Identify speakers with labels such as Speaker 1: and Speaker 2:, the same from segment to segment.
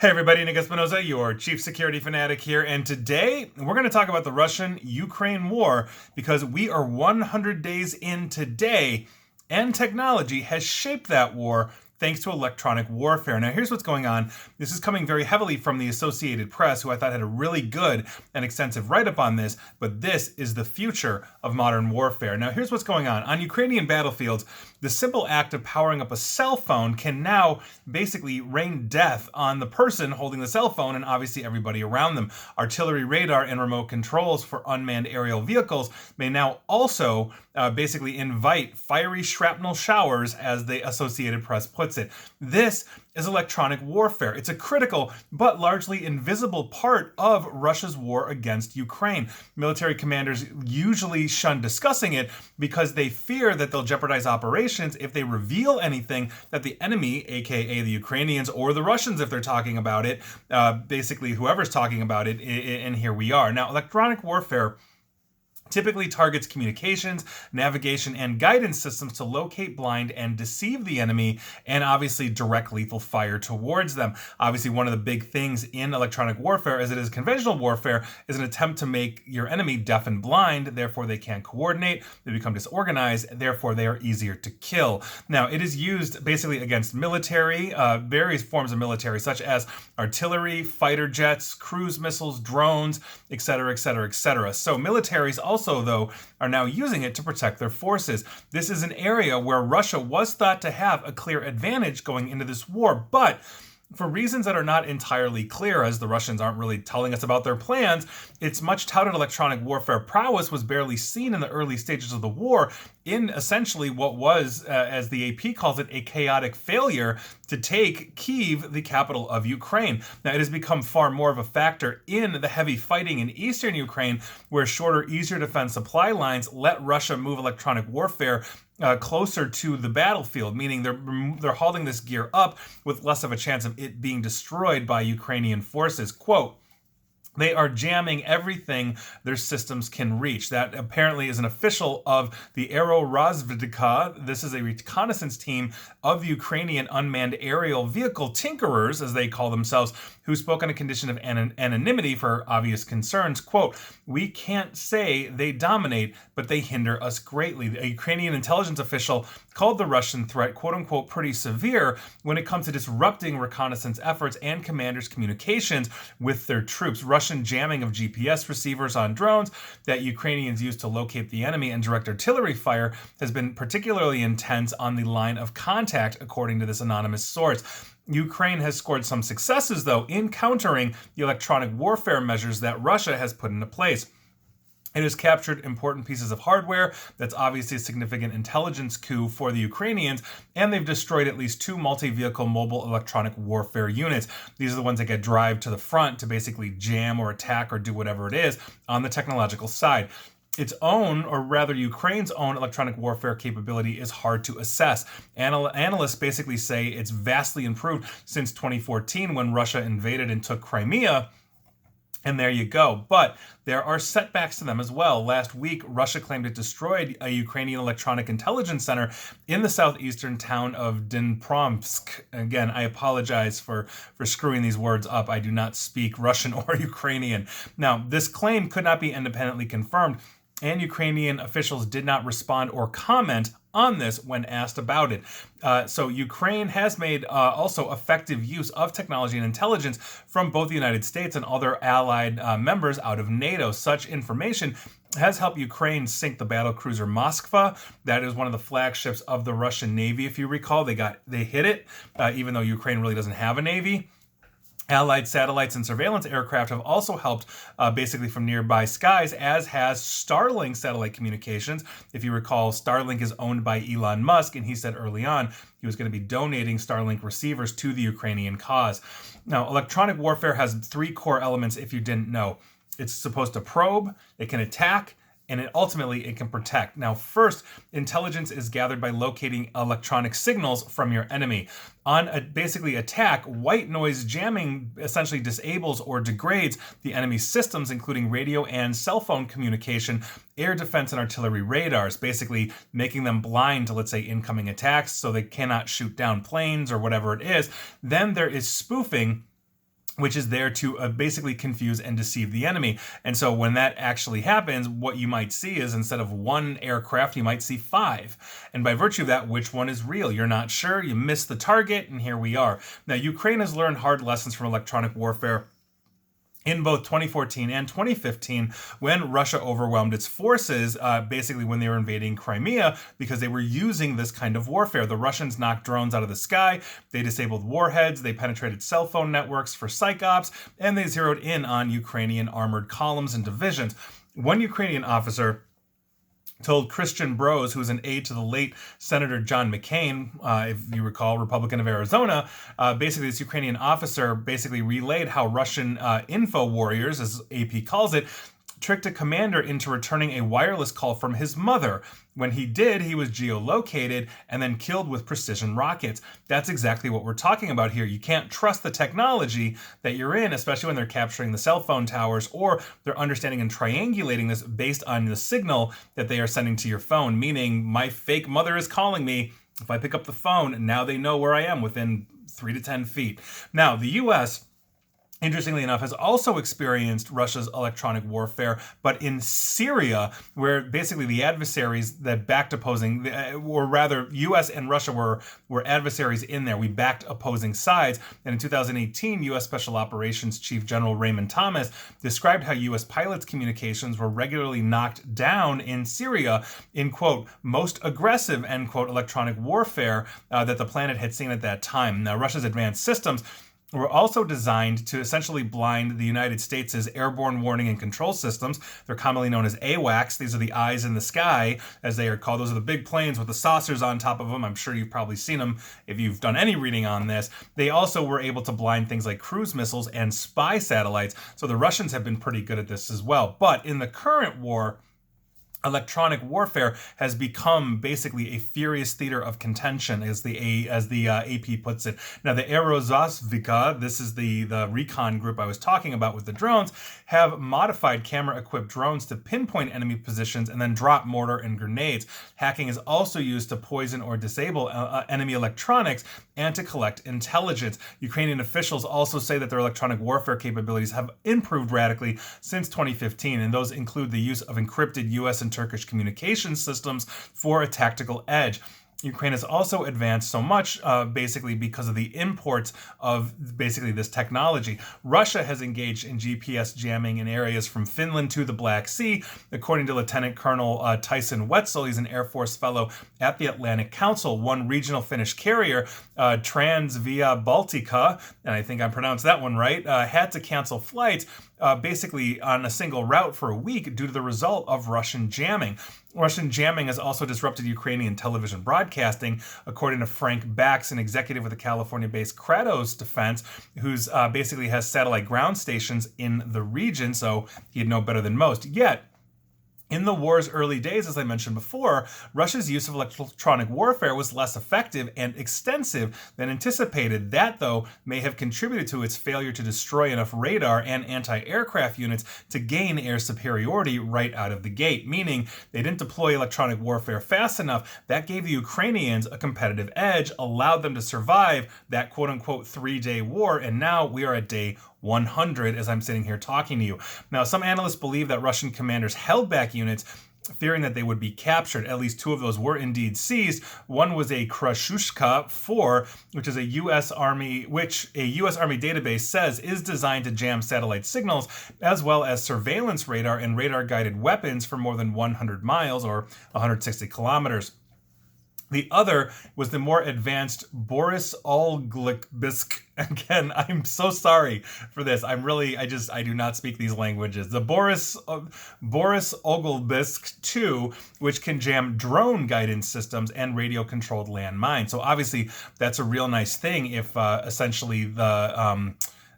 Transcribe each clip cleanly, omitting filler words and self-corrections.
Speaker 1: Hey everybody, Nick Espinosa, your chief security fanatic here, and today we're going to talk about the Russian-Ukraine war because we are 100 days in today, and technology has shaped that war thanks to electronic warfare. Now here's what's going on. This is coming very heavily from the Associated Press, who I thought had a really good and extensive write-up on this, but this is the future of modern warfare. Now here's what's going on. On Ukrainian battlefields, the simple act of powering up a cell phone can now basically rain death on the person holding the cell phone and obviously everybody around them. Artillery radar and remote controls for unmanned aerial vehicles may now also basically invite fiery shrapnel showers, as the Associated Press puts it. This is electronic warfare. It's a critical but largely invisible part of Russia's war against Ukraine. Military commanders usually shun discussing it because they fear that they'll jeopardize operations if they reveal anything that the enemy, aka the Ukrainians or the Russians if they're talking about it, basically whoever's talking about it, and here we are. Now, electronic warfare typically targets communications, navigation, and guidance systems to locate, blind, and deceive the enemy, and obviously direct lethal fire towards them. Obviously, one of the big things in electronic warfare, as it is conventional warfare, is an attempt to make your enemy deaf and blind, therefore they can't coordinate, they become disorganized, therefore they are easier to kill. Now, it is used basically against military, various forms of military, such as artillery, fighter jets, cruise missiles, drones, etc., etc., etc. So militaries also, though, are now using it to protect their forces. This is an area where Russia was thought to have a clear advantage going into this war, but for reasons that are not entirely clear, as the Russians aren't really telling us about their plans, its much touted electronic warfare prowess was barely seen in the early stages of the war, in essentially what was, as the AP calls it, a chaotic failure to take Kyiv, the capital of Ukraine. Now, it has become far more of a factor in the heavy fighting in eastern Ukraine, where shorter, easier defense supply lines let Russia move electronic warfare closer to the battlefield, meaning they're holding this gear up with less of a chance of it being destroyed by Ukrainian forces. Quote, "They are jamming everything their systems can reach." That apparently is an official of the Aerorozvedka. This is a reconnaissance team of the Ukrainian unmanned aerial vehicle tinkerers, as they call themselves, who spoke on a condition of anonymity for obvious concerns. Quote, "We can't say they dominate, but they hinder us greatly." A Ukrainian intelligence official called the Russian threat, quote unquote, pretty severe when it comes to disrupting reconnaissance efforts and commanders' communications with their troops. Russian jamming of GPS receivers on drones that Ukrainians use to locate the enemy and direct artillery fire has been particularly intense on the line of contact, according to this anonymous source. Ukraine has scored some successes, though, in countering the electronic warfare measures that Russia has put into place. It has captured important pieces of hardware. That's obviously a significant intelligence coup for the Ukrainians, and they've destroyed at least 2 multi-vehicle mobile electronic warfare units. These are the ones that get drive to the front to basically jam or attack or do whatever it is on the technological side. Its own, or rather Ukraine's own, electronic warfare capability is hard to assess. Analysts basically say it's vastly improved since 2014 when Russia invaded and took Crimea. And there you go. But there are setbacks to them as well. Last week, Russia claimed it destroyed a Ukrainian electronic intelligence center in the southeastern town of Dnipropetrovsk. Again, I apologize for screwing these words up. I do not speak Russian or Ukrainian. Now, this claim could not be independently confirmed, and Ukrainian officials did not respond or comment on this when asked about it. So Ukraine has made also effective use of technology and intelligence from both the United States and other allied members out of NATO. Such information has helped Ukraine sink the battlecruiser Moskva. That is one of the flagships of the Russian Navy. If you recall, they hit it, even though Ukraine really doesn't have a navy. Allied satellites and surveillance aircraft have also helped basically from nearby skies, as has Starlink satellite communications. If you recall, Starlink is owned by Elon Musk, and he said early on he was going to be donating Starlink receivers to the Ukrainian cause. Now, electronic warfare has 3 core elements if you didn't know. It's supposed to probe, it can attack, and it can protect. Now, first, intelligence is gathered by locating electronic signals from your enemy. On a basically attack, white noise jamming essentially disables or degrades the enemy's systems, including radio and cell phone communication, air defense, and artillery radars, basically making them blind to, let's say, incoming attacks so they cannot shoot down planes or whatever it is. Then there is spoofing, which is there to basically confuse and deceive the enemy. And so when that actually happens, what you might see is instead of one aircraft, you might see 5. And by virtue of that, which one is real? You're not sure, you miss the target, and here we are. Now, Ukraine has learned hard lessons from electronic warfare in both 2014 and 2015, when Russia overwhelmed its forces, basically when they were invading Crimea, because they were using this kind of warfare. The Russians knocked drones out of the sky, they disabled warheads, they penetrated cell phone networks for psych ops, and they zeroed in on Ukrainian armored columns and divisions. One Ukrainian officer told Christian Brose, who was an aide to the late Senator John McCain, if you recall, Republican of Arizona, basically this Ukrainian officer basically relayed how Russian info warriors, as AP calls it, tricked a commander into returning a wireless call from his mother. When he did, he was geolocated and then killed with precision rockets. That's exactly what we're talking about here. You can't trust the technology that you're in, especially when they're capturing the cell phone towers, or they're understanding and triangulating this based on the signal that they are sending to your phone, meaning my fake mother is calling me. If I pick up the phone, now they know where I am within 3 to 10 feet. Now, the U.S., interestingly enough, has also experienced Russia's electronic warfare, but in Syria, where basically the adversaries that backed opposing, or rather, U.S. and Russia were adversaries in there. We backed opposing sides. And in 2018, U.S. Special Operations Chief General Raymond Thomas described how U.S. pilots' communications were regularly knocked down in Syria in, quote, most aggressive, end quote, electronic warfare that the planet had seen at that time. Now, Russia's advanced systems were also designed to essentially blind the United States' airborne warning and control systems. They're commonly known as AWACS. These are the eyes in the sky, as they are called. Those are the big planes with the saucers on top of them. I'm sure you've probably seen them if you've done any reading on this. They also were able to blind things like cruise missiles and spy satellites. So the Russians have been pretty good at this as well. But in the current war, electronic warfare has become basically a furious theater of contention, as the AP puts it. Now, the Aerozovstvika, this is the recon group I was talking about with the drones, have modified camera-equipped drones to pinpoint enemy positions and then drop mortar and grenades. Hacking is also used to poison or disable enemy electronics and to collect intelligence. Ukrainian officials also say that their electronic warfare capabilities have improved radically since 2015, and those include the use of encrypted U.S. and Turkish communication systems for a tactical edge. Ukraine has also advanced so much basically because of the imports of basically this technology. Russia has engaged in GPS jamming in areas from Finland to the Black Sea, according to Lieutenant Colonel Tyson Wetzel. He's an Air Force fellow at the Atlantic Council. One regional Finnish carrier, Transvia Baltica, and I think I pronounced that one right, had to cancel flights basically on a single route for a week due to the result of Russian jamming. Russian jamming has also disrupted Ukrainian television broadcasting, according to Frank Bax, an executive with the California-based Kratos Defense, who's basically has satellite ground stations in the region, so he'd know better than most. Yet, in the war's early days, as I mentioned before, Russia's use of electronic warfare was less effective and extensive than anticipated. That, though, may have contributed to its failure to destroy enough radar and anti-aircraft units to gain air superiority right out of the gate, meaning they didn't deploy electronic warfare fast enough. That gave the Ukrainians a competitive edge, allowed them to survive that quote-unquote 3-day war, and now we are at day 100 as I'm sitting here talking to you. Now, some analysts believe that Russian commanders held back units, fearing that they would be captured. At least 2 of those were indeed seized. One was a Krashushka 4, which is a U.S. Army database says is designed to jam satellite signals, as well as surveillance radar and radar-guided weapons for more than 100 miles or 160 kilometers. The other was the more advanced Boris Olglikbisk. Again, I'm so sorry for this. I do not speak these languages. The Boris Ogulbisk 2, which can jam drone guidance systems and radio-controlled landmines. So obviously, that's a real nice thing if essentially the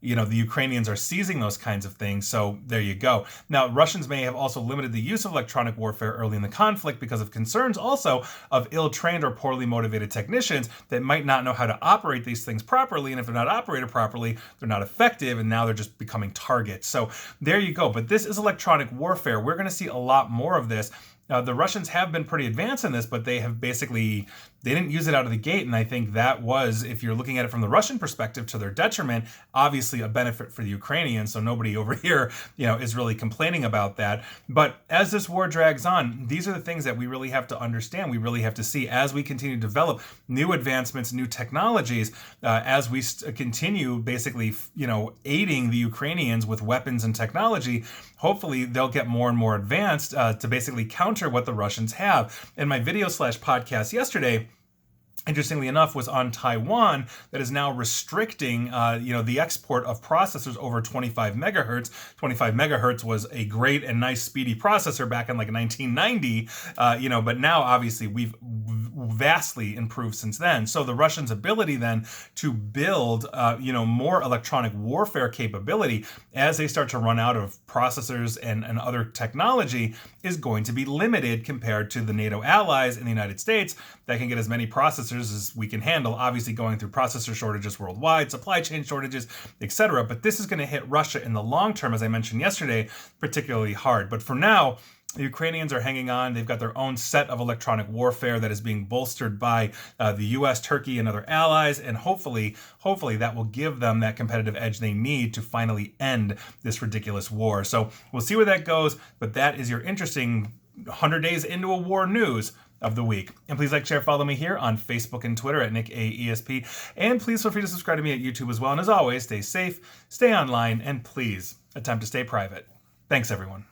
Speaker 1: Ukrainians are seizing those kinds of things. So there you go. Now, Russians may have also limited the use of electronic warfare early in the conflict because of concerns also of ill-trained or poorly motivated technicians that might not know how to operate these things properly. And if they're not operated properly, they're not effective. And now they're just becoming targets. So there you go. But this is electronic warfare. We're going to see a lot more of this. The Russians have been pretty advanced in this, but they have basically they didn't use it out of the gate. And I think that was, if you're looking at it from the Russian perspective, to their detriment, obviously a benefit for the Ukrainians. So nobody over here, is really complaining about that. But as this war drags on, these are the things that we really have to understand. We really have to see as we continue to develop new advancements, new technologies, as we continue basically, aiding the Ukrainians with weapons and technology. Hopefully they'll get more and more advanced to basically counter what the Russians have. In my video/podcast yesterday, interestingly enough, was on Taiwan, that is now restricting, the export of processors over 25 megahertz. 25 megahertz was a great and nice speedy processor back in like 1990, but now obviously we've vastly improved since then. So the Russians' ability then to build, more electronic warfare capability as they start to run out of processors and other technology is going to be limited compared to the NATO allies in the United States that can get as many processors as we can handle, obviously going through processor shortages worldwide, supply chain shortages, etc. But this is going to hit Russia in the long term, as I mentioned yesterday, particularly hard. But for now, the Ukrainians are hanging on. They've got their own set of electronic warfare that is being bolstered by the U.S., Turkey, and other allies, and hopefully that will give them that competitive edge they need to finally end this ridiculous war. So we'll see where that goes, but that is your interesting 100 days into a war news of the week. And please like, share, follow me here on Facebook and Twitter at NickAESP. And please feel free to subscribe to me at YouTube as well. And as always, stay safe, stay online, and please attempt to stay private. Thanks, everyone.